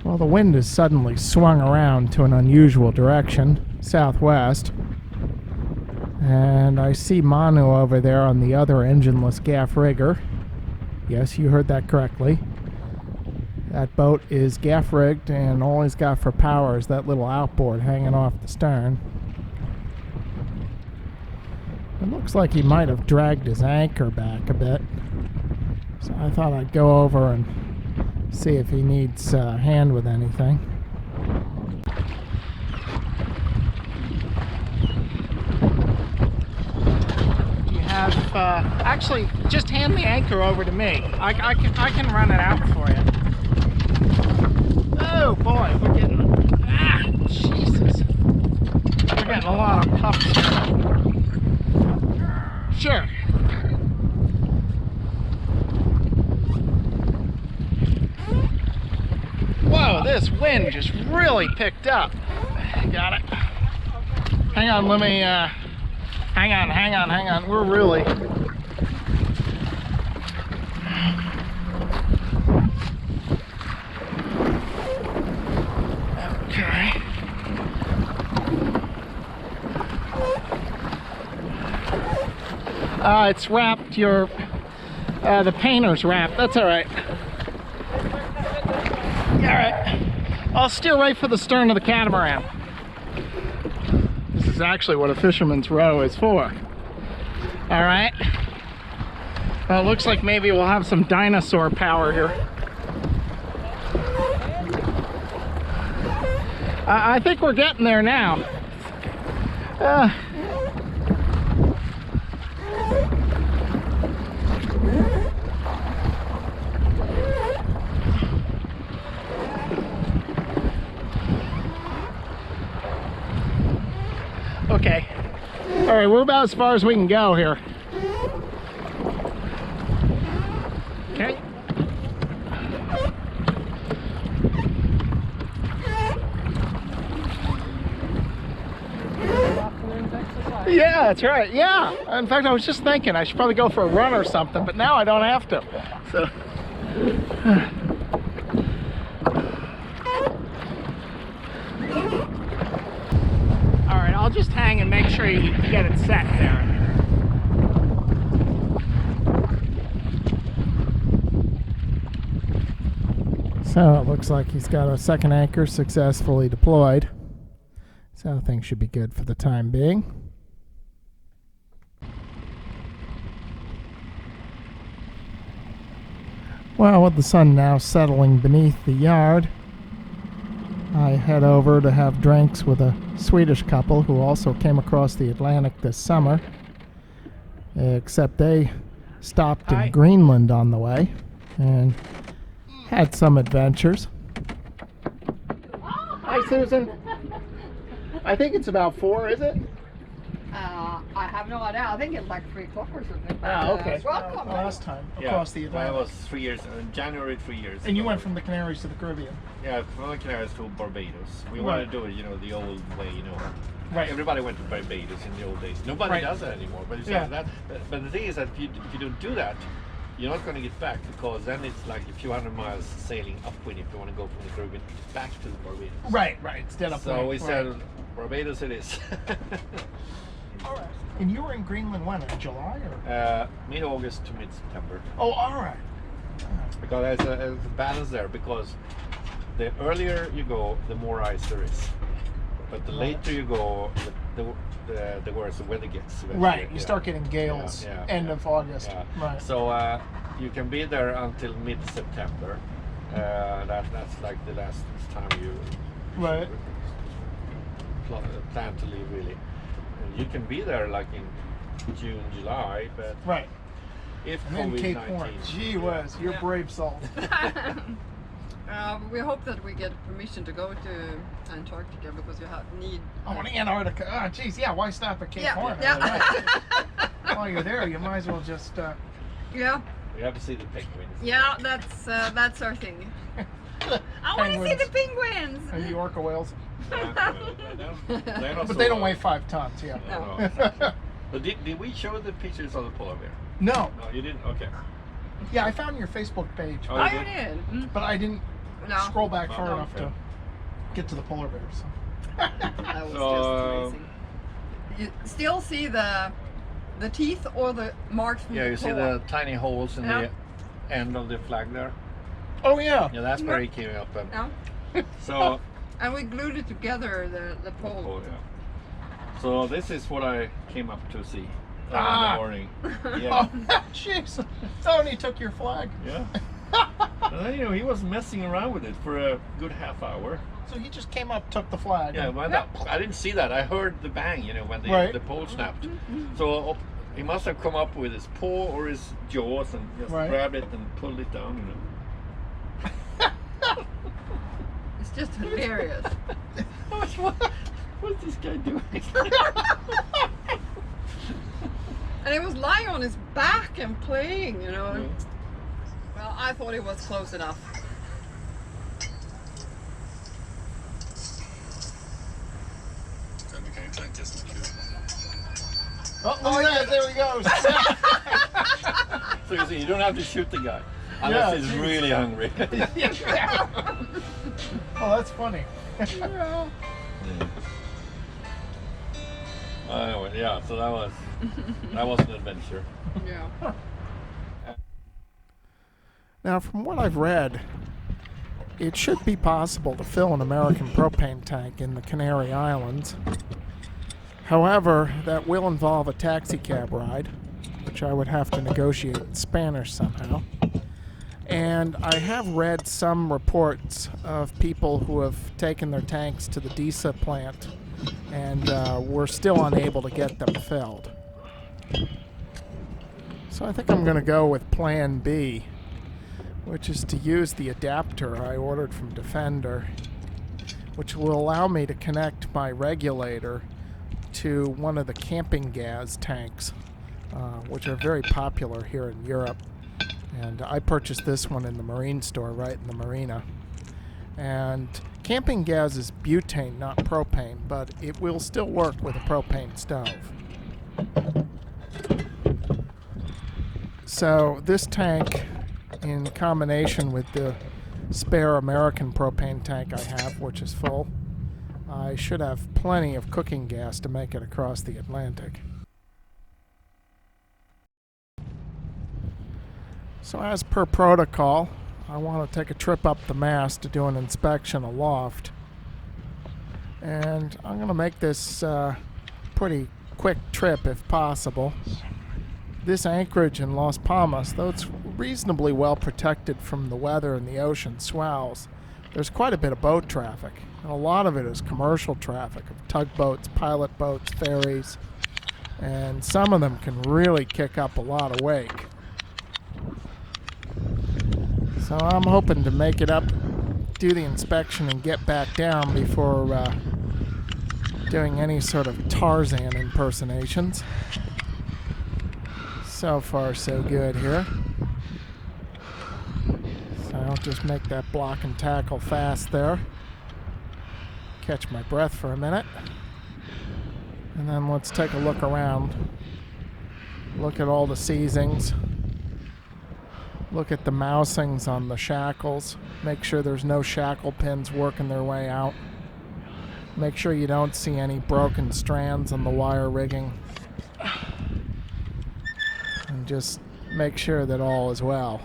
Well, the wind has suddenly swung around to an unusual direction, southwest. And I see Manu over there on the other engineless gaff rigger. Yes, you heard that correctly. That boat is gaff rigged, and all he's got for power is that little outboard hanging off the stern. It looks like he might have dragged his anchor back a bit. So I thought I'd go over and see if he needs a hand with anything. You have, actually, just hand the anchor over to me. I can run it out for you. Oh boy, we're getting, Jesus. We're getting a lot of puffs here. Sure. Whoa, this wind just really picked up. Got it. Hang on, let me, hang on. We're really... Okay. It's wrapped, the painter's wrapped. That's all right. All right. I'll steer right for the stern of the catamaran. This is actually what a fisherman's row is for. All right. Well, it looks like maybe we'll have some dinosaur power here. I think we're getting there now. Okay. All right, we're about as far as we can go here. Okay. Yeah, that's right. Yeah. In fact, I was just thinking I should probably go for a run or something, but now I don't have to. So. All right, I'll just hang and make sure you get it set there. So it looks like he's got a second anchor successfully deployed. So things should be good for the time being. Well, with the sun now settling beneath the yard, I head over to have drinks with a Swedish couple who also came across the Atlantic this summer, except they stopped in Greenland on the way and had some adventures. Hi, Susan. I think it's about 4, is it? I have no idea. I think it's like 3 o'clock or something. Okay. Welcome. Last time across the Atlantic. That was 3 years, January 3 years And you ago. went from the Canaries to the Caribbean. Yeah, from the Canaries to Barbados. We wanted to do it, the old way, Right. Everybody went to Barbados in the old days. Nobody does that anymore. But it's Yeah. but the thing is that if you don't do that, you're not going to get back, because then it's like a few hundred miles sailing upwind if you want to go from the Caribbean back to the Barbados. Right. Instead of So we said Barbados it is. All right. And you were in Greenland when? In July or? Mid-August to mid-September. Oh, all right. Because there's a balance there, because the earlier you go, the more ice there is. But the later you go, the worse the weather gets. Eventually. Right, you start getting gales end of August. Yeah. Right. So you can be there until mid-September. That's like the last time you plan to leave, really. And you can be there like in June, July, but if and then Cape Horn. Gee whiz, you're brave soul. We hope that we get permission to go to Antarctica, because you need... Oh, in Antarctica. Oh, geez, yeah, why stop at Cape Horn? Yeah. While you're there, you might as well just... Yeah. We have to see the penguins. Yeah, that's our thing. I want to see the penguins! And the orca whales. They're not But they don't weigh 5 tons, yeah. No. But did we show the pictures of the polar bear? No. No, you didn't? Okay. Yeah, I found your Facebook page. Oh, I did. But I didn't No. scroll back far Oh, enough okay. to get to the polar bears. So. That was So, just amazing. You still see the teeth or the marks from Yeah, the you see claw. the tiny holes in Yeah. the end of the flag there. Oh yeah. Yeah, that's where he came up. And Yeah. so, And we glued it together, the pole. oh yeah. So this is what I came up to see in Ah. the morning. Yeah. Oh, jeez. So and he took your flag. Yeah. And then, you know, he was messing around with it for a good half hour. So he just came up, took the flag. Yeah, went up. I didn't see that. I heard the bang, you know, when Right. the pole snapped. So he must have come up with his paw or his jaws and just Right. grabbed it and pulled it down, you know. It's just hilarious. What's this guy doing? And he was lying on his back and playing, you know. Yeah. Well, I thought it was close enough. Oh, look at that. There he goes. So you see, you don't have to shoot the guy Yeah, unless he's geez. really hungry. Oh, that's funny. Yeah. Anyway, yeah. So that was an adventure. Yeah. Now, from what I've read, it should be possible to fill an American propane tank in the Canary Islands. However, that will involve a taxi cab ride, which I would have to negotiate in Spanish somehow. And I have read some reports of people who have taken their tanks to the DISA plant and were still unable to get them filled. So I think I'm going to go with Plan B, which is to use the adapter I ordered from Defender, which will allow me to connect my regulator to one of the camping gas tanks, which are very popular here in Europe. And I purchased this one in the marine store right in the marina. And camping gas is butane, not propane, but it will still work with a propane stove. So this tank, in combination with the spare American propane tank I have, which is full, I should have plenty of cooking gas to make it across the Atlantic. So as per protocol, I want to take a trip up the mast to do an inspection aloft. And I'm going to make this pretty quick trip if possible. This anchorage in Las Palmas, though it's reasonably well protected from the weather and the ocean swells, there's quite a bit of boat traffic. And a lot of it is commercial traffic of tugboats, pilot boats, ferries, and some of them can really kick up a lot of wake. So I'm hoping to make it up, do the inspection, and get back down before doing any sort of Tarzan impersonations. So far, so good here. So I'll just make that block and tackle fast there. Catch my breath for a minute. And then let's take a look around. Look at all the seizings. Look at the mousings on the shackles. Make sure there's no shackle pins working their way out. Make sure you don't see any broken strands on the wire rigging. And just make sure that all is well.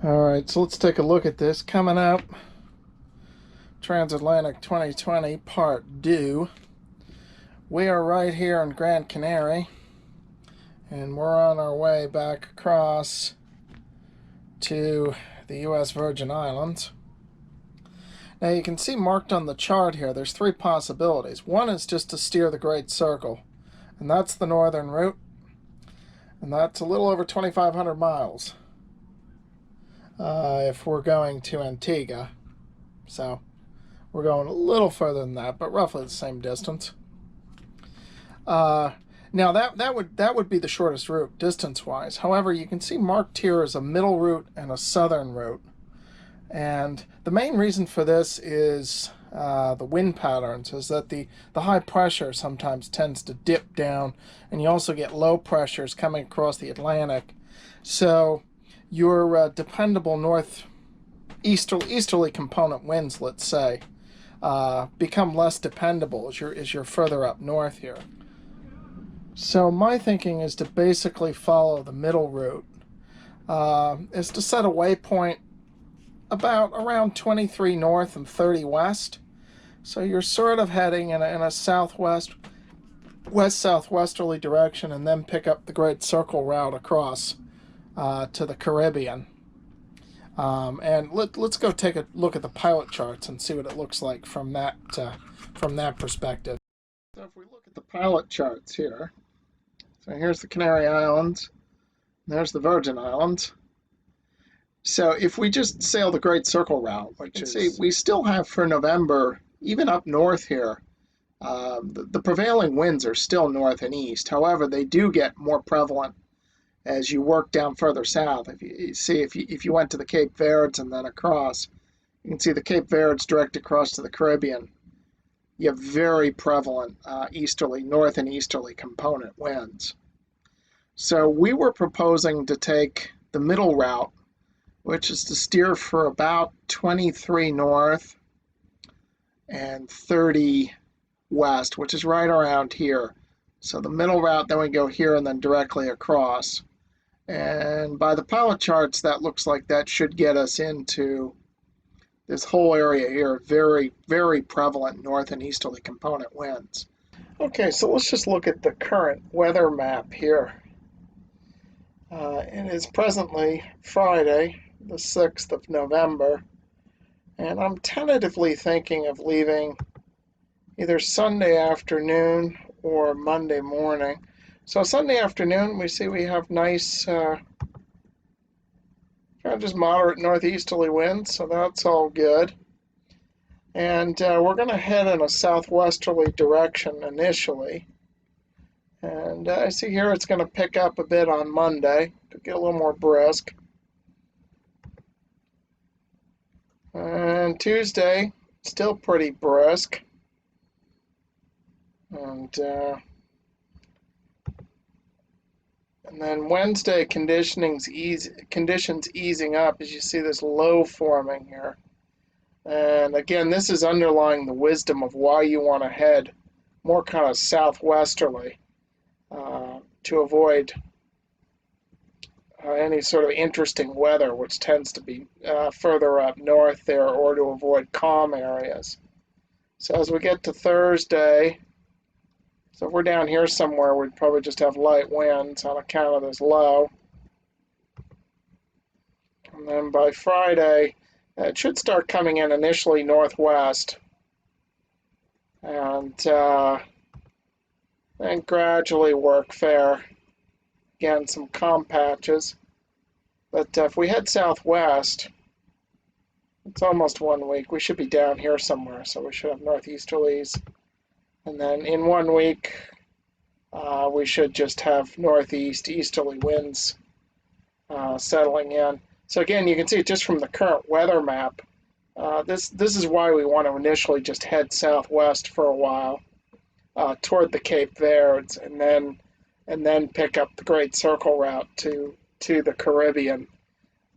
Alright, so let's take a look at this. Coming up, Transatlantic 2020 Part 2. We are right here in Gran Canaria, and we're on our way back across to the U.S. Virgin Islands. Now you can see marked on the chart here, there's three possibilities. One is just to steer the Great Circle, and that's the northern route, and that's a little over 2,500 miles. If we're going to Antigua. So we're going a little further than that, but roughly the same distance. Now that would be the shortest route distance-wise. However, you can see marked here as a middle route and a southern route. And the main reason for this is the wind patterns, is that the high pressure sometimes tends to dip down, and you also get low pressures coming across the Atlantic. So your dependable easterly component winds, let's say, become less dependable as you're further up north here. So my thinking is to basically follow the middle route, is to set a waypoint about around 23 north and 30 west. So you're sort of heading in a west-southwesterly direction, and then pick up the Great Circle route across to the Caribbean. And let's go take a look at the pilot charts and see what it looks like from that perspective. So if we look at the pilot charts here, so here's the Canary Islands, there's the Virgin Islands. So if we just sail the Great Circle route, which is, we still have for November, even up north here, the prevailing winds are still north and east. However, they do get more prevalent as you work down further south. If you went to the Cape Verdes and then across, you can see the Cape Verdes direct across to the Caribbean. You have very prevalent north and easterly component winds. So we were proposing to take the middle route, which is to steer for about 23 north and 30 west, which is right around here. So the middle route, then we go here and then directly across. And by the pilot charts, that looks like that should get us into this whole area here. Very, very prevalent north and easterly component winds. Okay, so let's just look at the current weather map here. It is presently Friday, the 6th of November, and I'm tentatively thinking of leaving either Sunday afternoon or Monday morning. So Sunday afternoon, we have nice, kind of just moderate northeasterly winds, so that's all good. And we're going to head in a southwesterly direction initially. And I see here it's going to pick up a bit on Monday to get a little more brisk. And Tuesday, still pretty brisk. And then Wednesday, conditions easing up as you see this low forming here. And again, this is underlying the wisdom of why you want to head more kind of southwesterly to avoid any sort of interesting weather, which tends to be further up north there, or to avoid calm areas. So as we get to Thursday, so if we're down here somewhere, we'd probably just have light winds on account of this low. And then by Friday, it should start coming in initially northwest. And then gradually work fair. Again, some calm patches. But if we head southwest, it's almost 1 week. We should be down here somewhere, so we should have northeasterlies. And then in 1 week, we should just have northeast easterly winds settling in. So again, you can see just from the current weather map, this is why we want to initially just head southwest for a while toward the Cape Verdes, and then pick up the Great Circle route to the Caribbean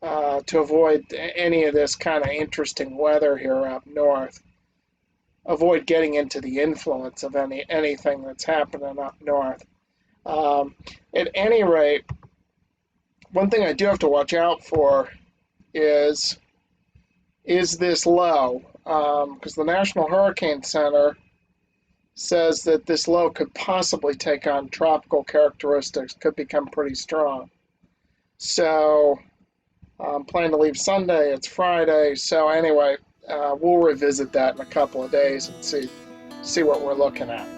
to avoid any of this kind of interesting weather here up north. Avoid getting into the influence of anything that's happening up north. At any rate, one thing I do have to watch out for is this low, because the National Hurricane Center says that this low could possibly take on tropical characteristics, could become pretty strong. So I'm planning to leave Sunday, it's Friday, so anyway, we'll revisit that in a couple of days and see what we're looking at.